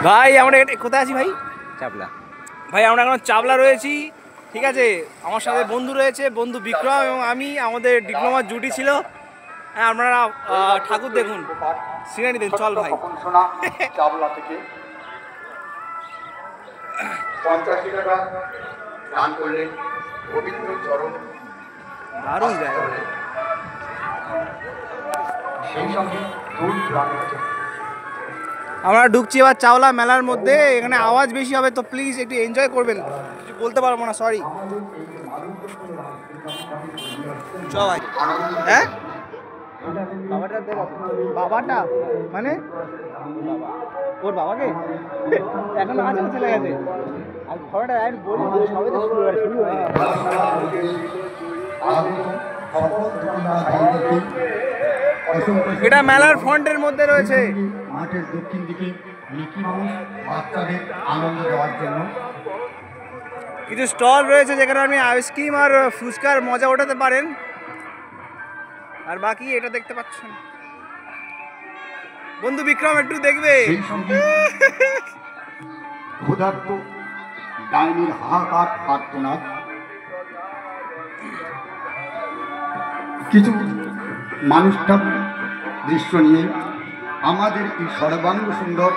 ভাই আমরা কোথায় আছি ভাই? চাপলা। ভাই আমরা এখন চাপলা রয়েছি, ঠিক আছে। আমার সাথে বন্ধু রয়েছে, বন্ধু বিক্রম এবং আমি, আমাদের ডিপ্লোমার জুটি ছিল। হ্যাঁ আপনারা ঠাকুর দেখুন, সিনারি দেখুন। চল ভাই। চাবলা থেকে 50 টাকা দান করলেন গোবিন্দ চরণ। দারুণ জায়গা। সেই সঙ্গে দূর দূরান্ত থেকে আমরা ঢুকছি এবার চাওলা মেলার মধ্যে। এখানে আওয়াজ বেশি হবে তো প্লিজ একটু এনজয় করবেন। কিছু বলতে পারবো না, সরি। চ ভাই। হ্যাঁ বাবাটা মানে ওর বাবাকে এখন আছে না চলে গেছে। আর ঘোড়াটা বলি সবে তো শুরু হয়ে এটা মেলার ফ্রন্টের মধ্যে রয়েছে। মাঠের দক্ষিণ দিকে মিকি মাউস বাচ্চাদের আনন্দ দেওয়ার জন্য কিছু স্টল রয়েছে যেখানে আপনি আইসক্রিম আর ফুচকার মজা ওঠাতে পারেন। আর বাকি এটা দেখতে পাচ্ছেন, বন্ধু বিক্রম একটু দেখবে। সেই সঙ্গে ক্ষুধার্ত ডাইনির হাহাকার আর্তনাদ, কিছু মানুষটা দৃশ্য নিয়ে আমাদের এই সর্বাঙ্গ সুন্দর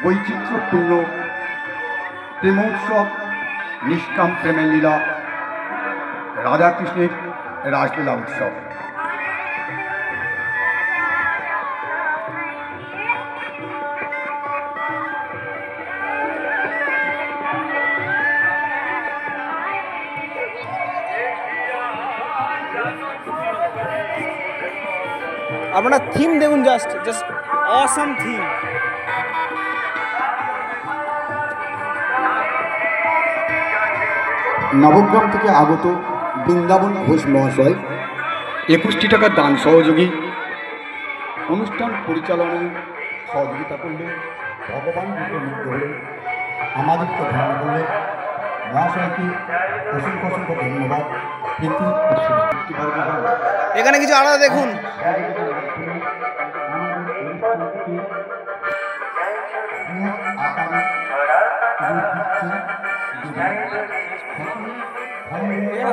বৈচিত্র্যপূর্ণ প্রেমোৎসব নিষ্কাম প্রেমের লীলা রাধাকৃষ্ণের রাসলীলা উৎসব। আপনারা থিম দেখুন, জাস্ট অসাম থিম। নবগ্রাম থেকে আগত বৃন্দাবন ঘোষ মহাশয় 21 টাকার দান সহযোগী। অনুষ্ঠান পরিচালনায় সহযোগিতা করলেন ভগবান মুগ্ধ হলেন, আমাদেরকে ধ্যান করলেন। মহাশয়কে অসংখ্য অসংখ্য ধন্যবাদ। এখানে কিছু আলাদা দেখুন।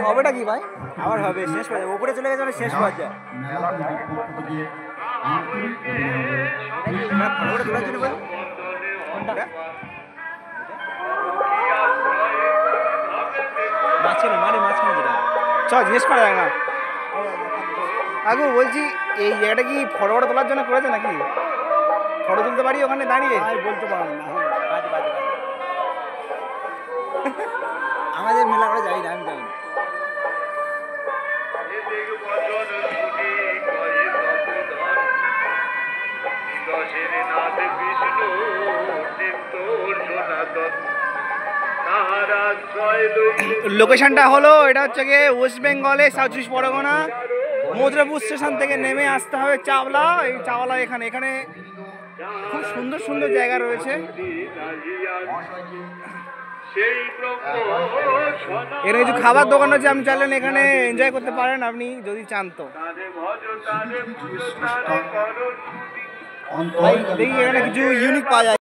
হবেটা কি ভাই? আবার হবে, শেষ হয়ে যাবে। উপরে চলে গেছে মানে শেষ হয়ে যায়। চল জিজ্ঞেস করা যায় না। আগু বলছি এই জায়গাটা কি ফটো ফটো তোলার জন্য করেছে নাকি? ফটো তুলতে পারি ওখানে দাঁড়িয়ে? বলতে পারবো না, আমাদের মেলা আমরা যাই না, আমি যাই না। লোকেশনটা হলো, এটা হচ্ছে গিয়ে ওয়েস্ট বেঙ্গলে সাউথ চব্বিশ পরগনা মধুরাপুর স্টেশন থেকে নেমে আসতে হবে চাওলা। এই চাওলা এখানে এখানে খুব সুন্দর সুন্দর জায়গা রয়েছে। এখানে কিছু খাবার দোকান আছে, আপনি চাইলেন এখানে এনজয় করতে পারেন আপনি যদি চান তো। দেখি এখানে কিছু ইউনিক পাওয়া যায়।